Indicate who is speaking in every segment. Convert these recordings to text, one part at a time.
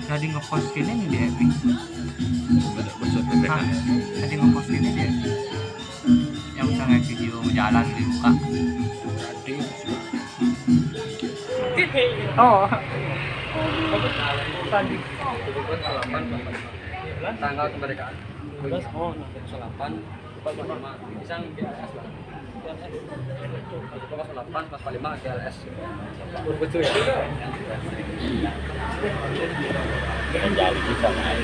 Speaker 1: Tadi ngepost ini nih di Epic. Tadi ngepost ini dia. Yang misalnya video jalan dibuka. Oh. Tadi.
Speaker 2: Tanggal kemerdekaan. Oh, 8 pisang GLS lah. 08 pas 5 GLS. Betul ya.
Speaker 3: Jadi bisa main.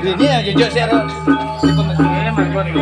Speaker 2: Ini ya jujur share di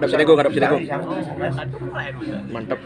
Speaker 2: Hadap sini gue, mantap.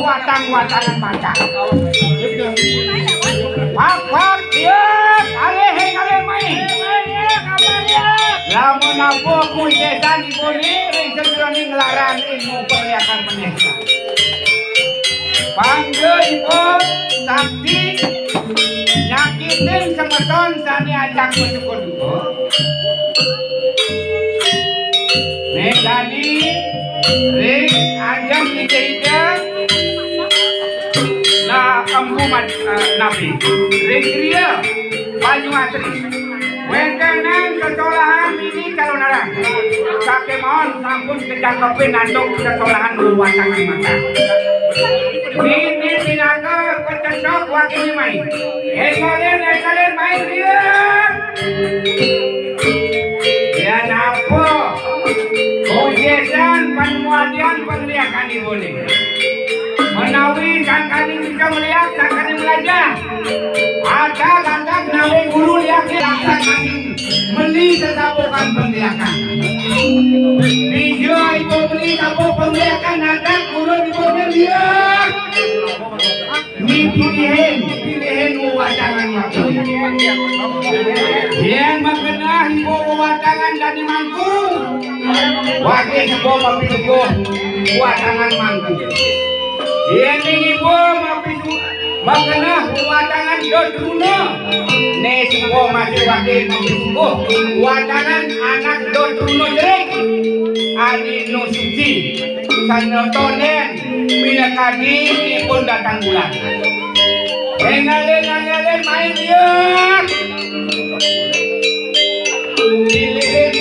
Speaker 4: Watang-watangan macam. Pak, dia kale main. Lamun apa kuisesan ibuni ring sejerone nglarang ilmu perliakan menesa. Pangge ibu sakti nyakitin semeton sani ajak mencukur dulu. Medani ring ajak ide-ide na empu nabi ring kriya baju asri wentenan kesolahan ini kalau narang sake mohon sampun kejangkepin nanduk kesolahan watangan mata ini tinaka kecendok wakil main kalian main dia ya napo kujesan pemuadian pengliakan boleh menawi sangkani bisa melihat sangkani belajar ada lantak nawi guru lihat sangkani meli sesabukan pengliakan video ibu meli sabuk pengliakan ada guru ibu melihat ini pilihan wadangan waktu yang mengenah ibu wadangan dari mangku wakil ibu mapilku wadangan mangku ini ibu mengenah wadangan dodruno ne semua masih wakil mapilku wadangan anak dodruno jerek adi no suci sanotonen pinakadi ipun datang bulan Engalen main dia. Pilih.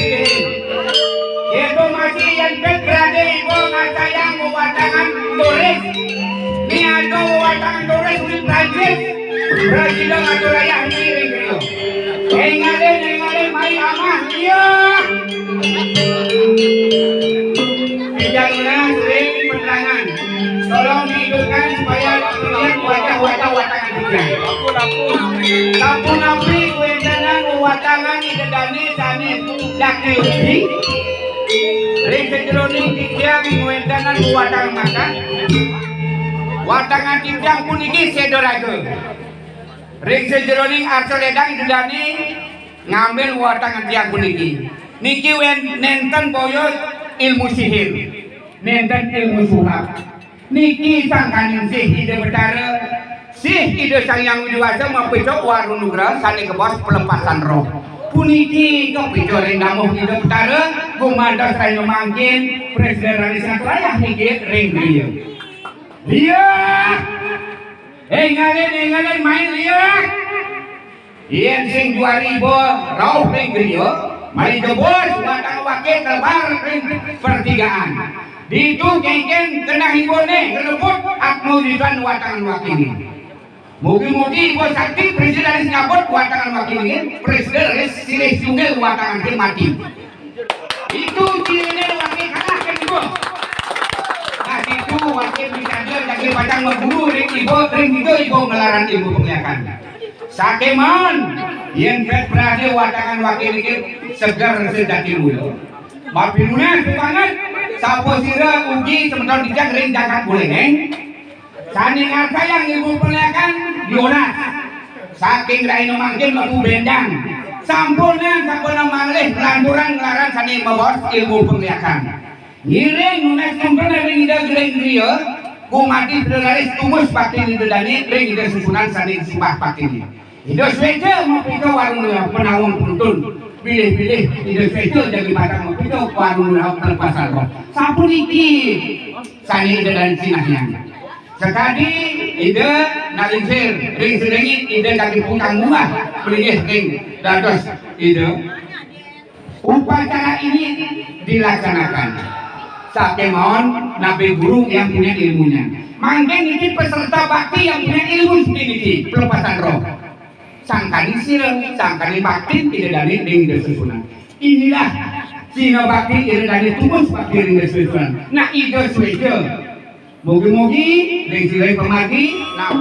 Speaker 4: Itu masih yang kegrade ibu ngasayang wadangan Torres. Ni ada wadangan Torres di Prancis. Brazil atau raya ini rio. Engalen main amah dia. Janganlah sering penerangan. Tolong dihidupkan supaya lihat wajah-wajah wadangan kita. Kampung Nabi kuendanan wadangan idedani sani dake uji. Ring sejeroning tiang kuendanan wadangan makan. Wadangan tiang pun iki sedorake. Ring sejeroning arso ledang idedani ngambil wadangan tiang pun iki. Niki nenten boyo ilmu sihir. Nenten ilmu sulap. Niki sangkaning sihir betara Sih ide sang yang widiwasa mapecok warung nugra sani kebos pelepasan roh. Puniki kepico rendamuh hidup tara gumandas rayu mangkin presiden rarisan rayah niki ring dia. Lihat, ngalen main lihat. Ien sing 2000 rauh ring dia, mari jebos watang wakil kebar ring pertigaan. Ditu kengken kena hibone ngelebut akmu ditan watangan wakil ini. Mugi-mugi bos sakti presiden Singapura watangan wakil ini, presiden silih sungguh watangan ke mati. Itu cirinya wakil kalah kan ibu. Nah itu wakil bisa dia jadi pacang memburu ring ibu ngelaran ibu penglihakan. Sakeman yang berada watangan wakil ini segar sejati mulu. Mapinunan banget. Sapo sira uji sementara dijak ring jagat boleh neng. Sani ngasa yang ibu penglihakan Dionas. Saking raino mangkin lebu bendang. Sampurna mangleh lanturan ngelaran sani membos ilmu penglihakan. Ngiring nunas sempurna ring ida ring dia. Kumati sedelaris tumus batin itu dani ring ida susunan sani sumpah batin. Ida swece mau pika warung penawang penuntun. Pilih-pilih ide spesial jadi batang itu warung lauk terpasar roh. Sampun iki sani ide dan sinahnya. Sekali ide nalinsir ring serengi ide kaki putang muah beli ring dados ide. Upacara ini dilaksanakan. Sakemon nabi guru yang punya ilmunya. Manggen ini peserta bakti yang punya ilmu seperti pelepasan roh. Sangkani sireng, sangkani bakti tidak dari ring desusunan. Inilah Cina bakti tidak dari tumus bakti ring desusunan. Nah ide suwede. Mugi-mugi ring sireng pemagi. Nah.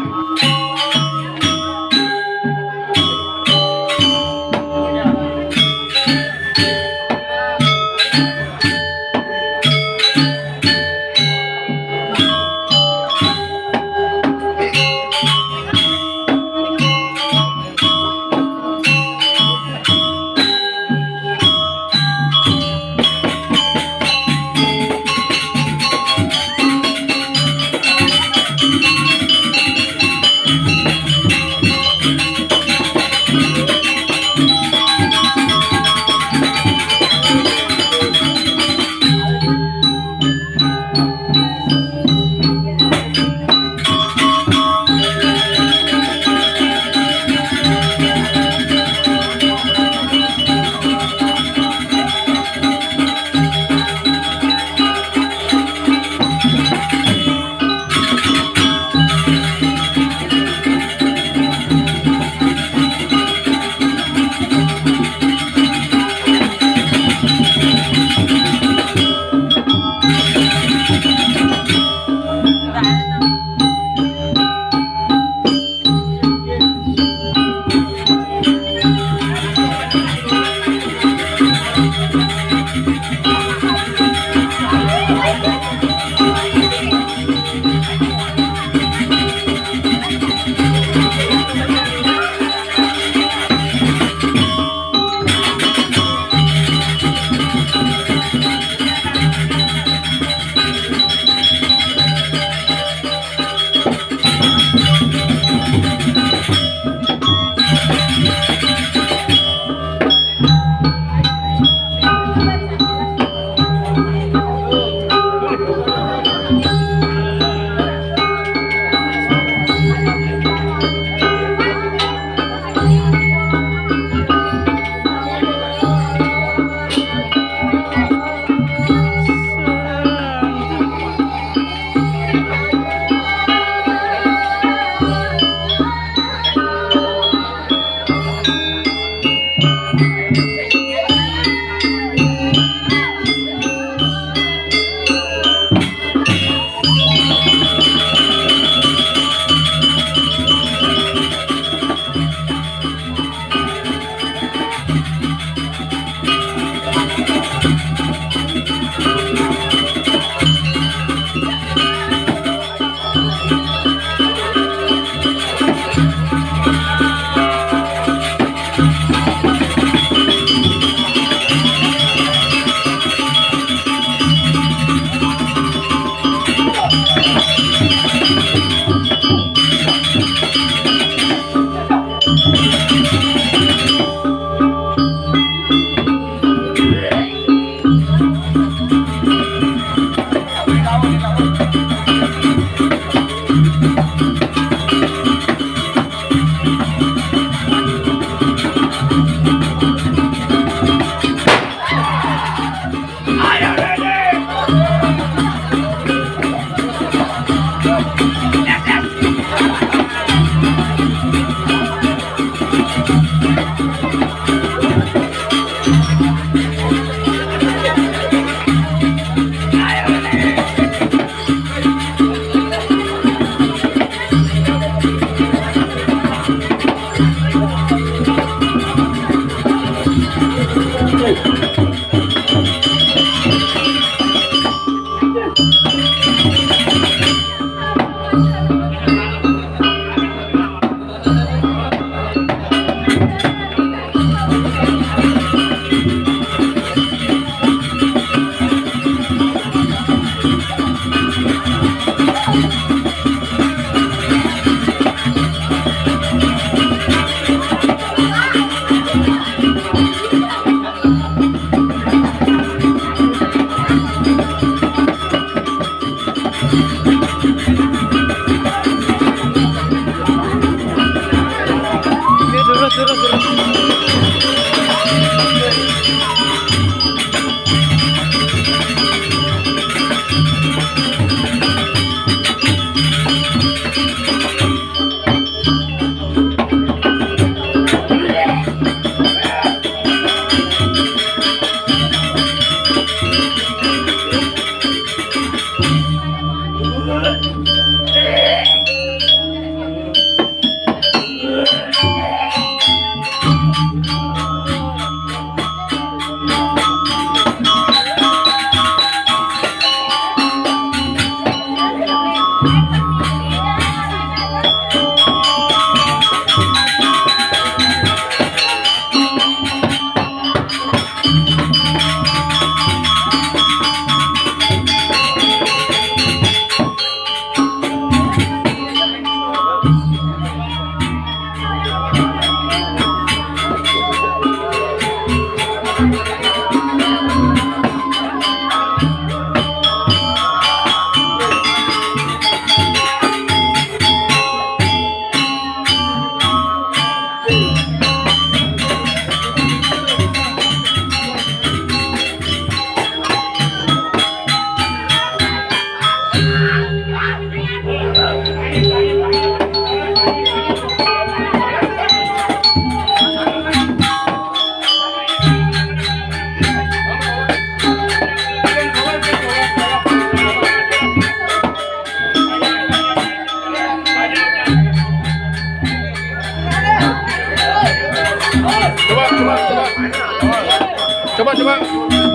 Speaker 2: Coba.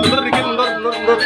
Speaker 2: Mundur dikit, mundur.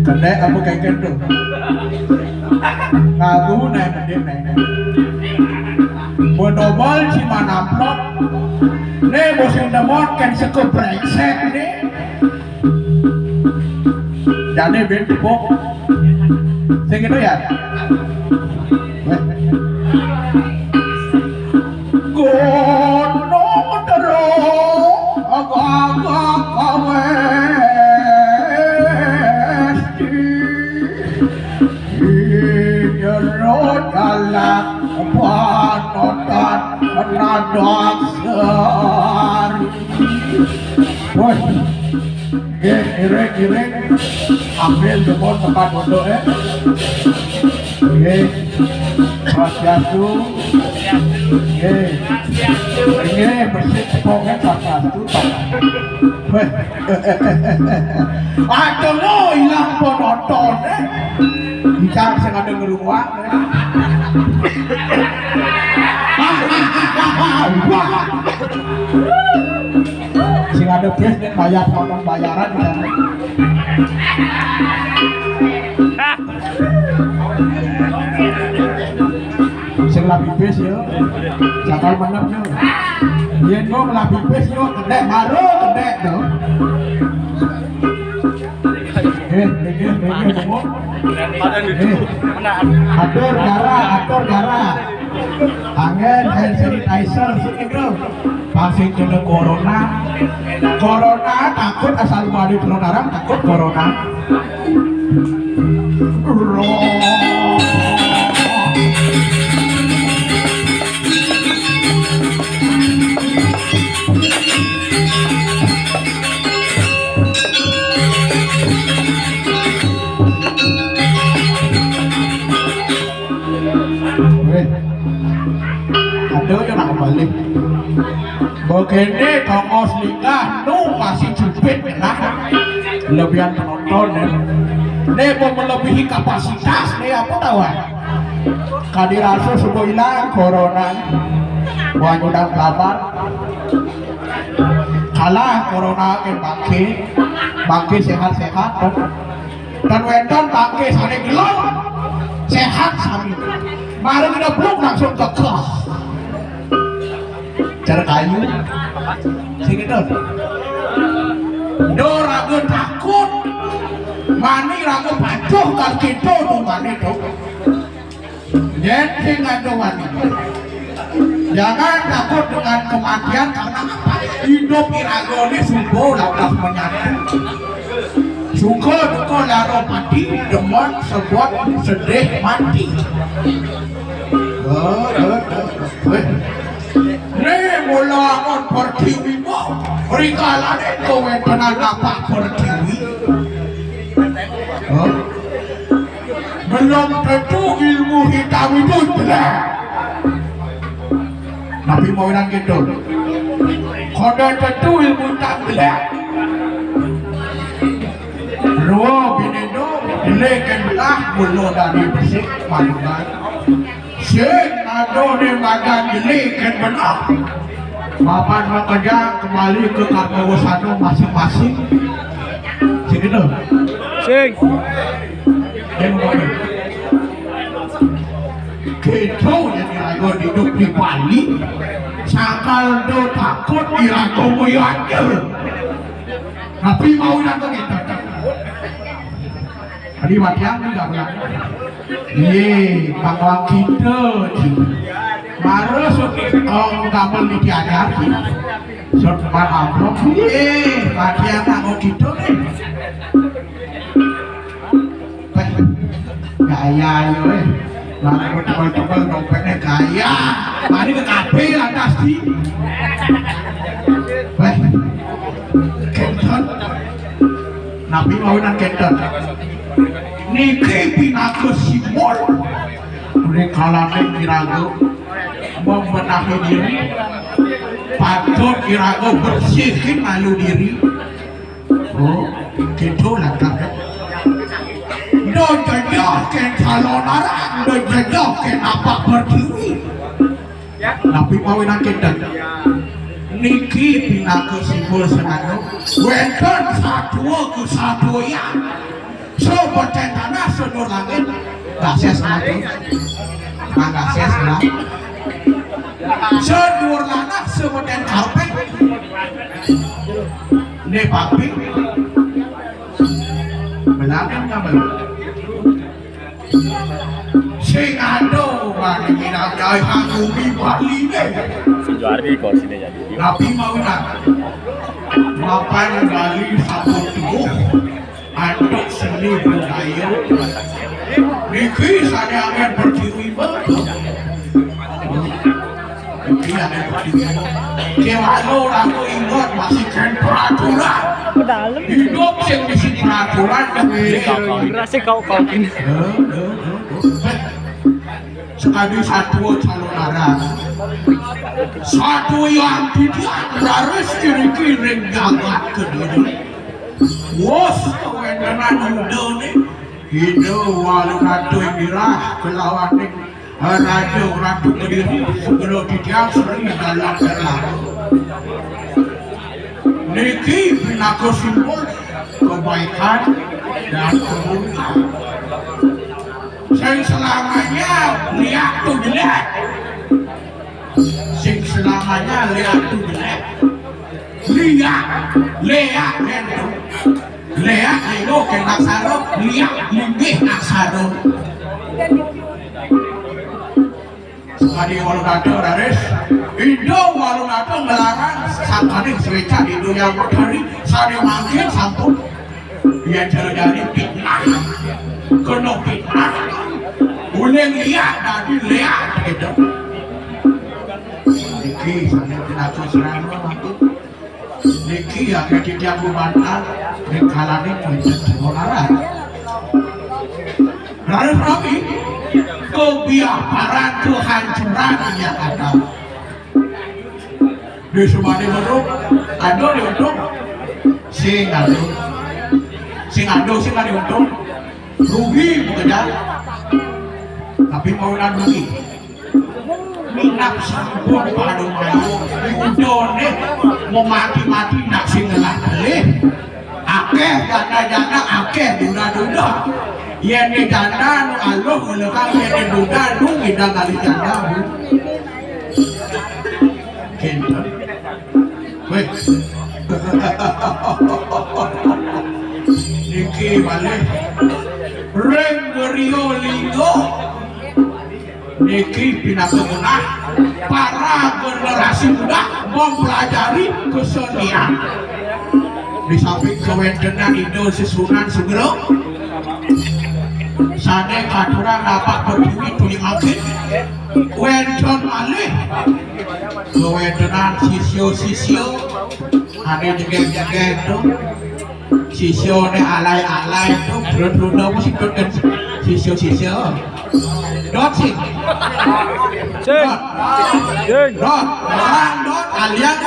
Speaker 5: Kadek apa kayak gitu? Aku naik medit naik. Bodobal si manaplok. Ne bosin demot kan sekup brengsek ne. Jadi bintu pok. Segitu ya. Gono terus agak kawe. Jalan panotan menadasar. Woi, ireng, ambil jempol tempat bodoh Swastiastu. Ini bersih pokoknya Swastiastu. Aduh lo hilang penonton bicara sing ada ngeruang sing ada presiden bayar potong bayaran kan. Sing lapi pes yo jakal menep yo yen go lapi pes yo kedek baru kedek yo atur darah angin hand sanitizer gitu vaksin kena corona takut asal balik darah takut corona balik begini kongos nikah nu masih jepit lah lebihan penonton ini mau melebihi kapasitas nih apa tahu kadiraso sudah hilang corona wajudang kabar kalah corona ke bangke sehat-sehat dan wedon bangke saling gelap sehat sami baru kita belum langsung ke kelas cara kayu segitu do ragu takut mani ragu pacuh kal gitu tuh mani tuh jadi ngadu mani jangan takut dengan kematian karena apa hidup irago ini sungguh lapas menyatu sungguh duko laro mati demon sebuat sedih mati Nih mula kon pertiwi mo, rikalane kowe tenan apa pertiwi? Belum tentu ilmu hitam itu jelek. Nabi mau bilang gitu. Kode tentu ilmu hitam jelek. Ruo bini do, dilekan belah mulu dari bersih manungan. Sing ado di badan dilekan belah. Bapak bekerja kembali ke karyawan masing-masing. Sini dong.
Speaker 2: Sing.
Speaker 5: Gitu jadi aku hidup di Bali sakal do takut iraku moyangnya tapi mau nak kita tadi watiang juga bilang ye bangwang kita marah orang kamu di tiada setelah amplop ye watiang kamu kita nih gaya yo lalu tebal-tebal dompetnya gaya mari ke kafe atas di Kenton Nabi mawinan Kenton niki pinaku simbol mereka lalai kirago membenahi diri patut kirago bersihin malu diri oh gitu lah kan do jajahkan calon orang do jajahkan apa berdiri tapi mawinan kita niki pinaku simbol senano wenten satu ke satu ya sobat tanah senur langit gases lagi gases lagi senur lanah sebutan karpet ne papi belakang kabel sing ado bagi kira jai hangumi Bali ne
Speaker 3: Juari kursinya jadi.
Speaker 5: tapi mau nak mapan Bali satu tubuh aduk seni budaya niki saya akan berdiri niki akan berdiri kewalo aku ingat masih kan peraturan hidup yang mesti peraturan
Speaker 2: Berasa kau ini.
Speaker 5: sekali satu calon arah satu yang tidak harus kiri-kiri gagak ke diri wos kewenangan hidup nih hidup walau ratu mirah kelawan nih ratu ke diri sebelum tidak sering dalam berlaku niki pinaku simbol kebaikan dan kemuliaan sing selamanya lihat tuh jelek sing selamanya lihat tuh jelek lihat itu kena sarung lihat linggih aksaro sekali walau nato raris Indo walau nato melarang sakani sereca Indo yang berdari sari manggil sampun dia terjadi fitnah kena fitnah boleh lihat tadi lihat gitu niki saya tidak serang waktu niki yang tidak berbantah nikalan ini menjadi orang lalu kami kebiasaan kehancuran yang ada di semua di bentuk ada di bentuk sing ada di bentuk rugi bekerja tapi mau rugi minat sampun pada mayu diundone mau mati-mati nak singelah beli akeh janda-janda akeh duda-duda yang di janda Allah melekang yang di duda lu ngidang kali janda kental weh niki balik reng gerio linggo niki pinakeunah para generasi muda mempelajari kesenian di samping kewendenan Indo Susunan Sugero sane katurang dapat berdiri tuling angkin wedon malih wedonan sisyo ane jegek tuh sisyo ne alay tuh bro mesti tuh kan sisyo dot sih dot orang dot alian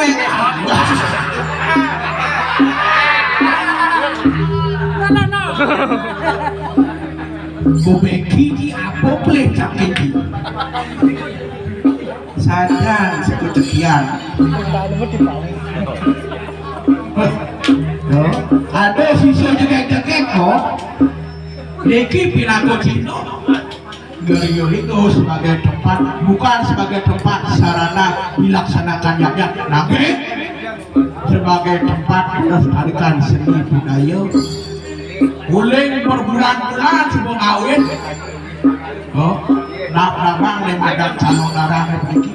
Speaker 5: Bobeki di apa pelecak ini? Sadar seketekian. Ada sisa jegek kok. Deki pinago Cino. Gerio itu sebagai tempat, bukan sebagai tempat sarana dilaksanakan yang nabi, sebagai tempat melestarikan seni budaya. Guling berbulan-bulan sebelum kawin. Oh, nak lemadan calon darah begini.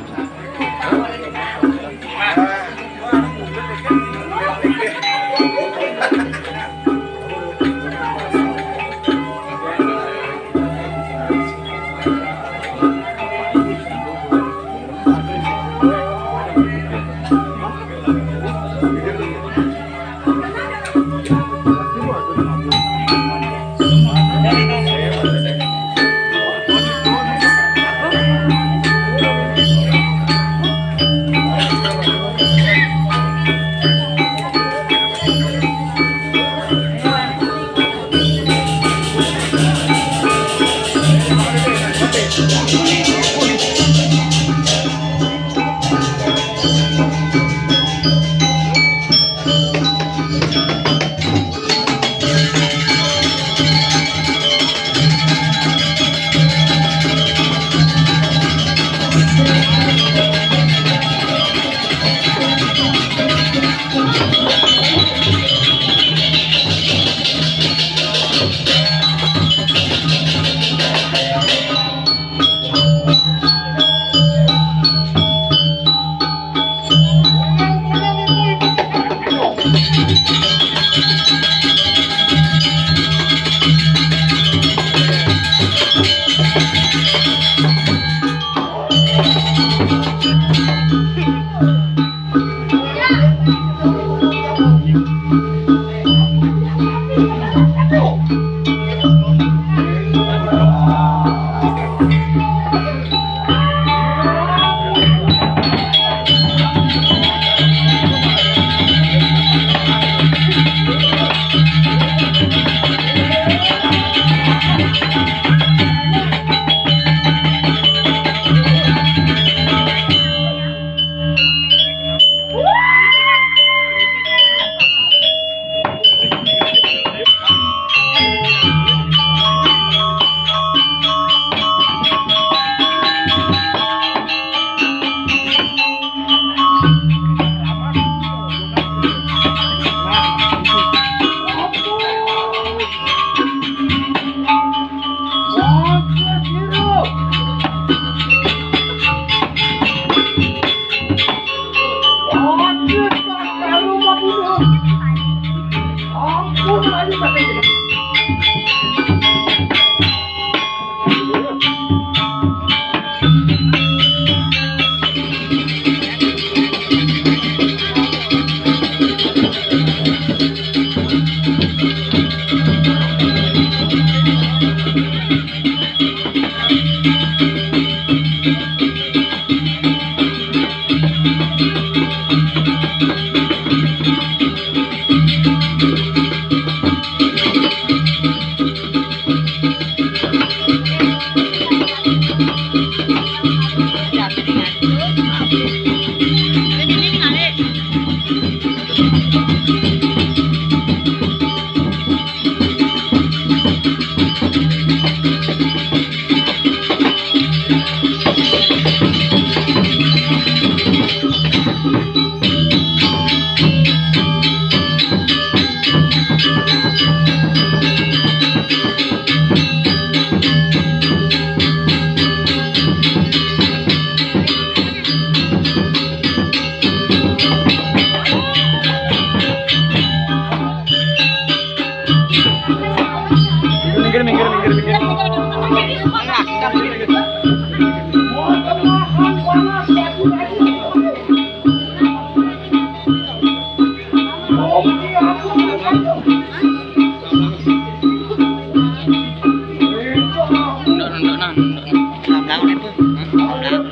Speaker 2: Làm láng lên Phương. Làm láng.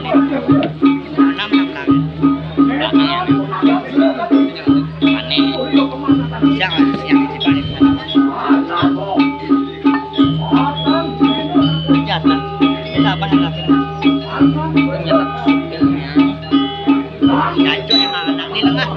Speaker 2: Năm làm láng.
Speaker 1: Belakangnya. Aneh.
Speaker 2: Siang lah, siang di balik. Jatah. Kita apa yang lagi?
Speaker 1: Ternyata filmnya
Speaker 2: Gancuk emang anak ini enggak?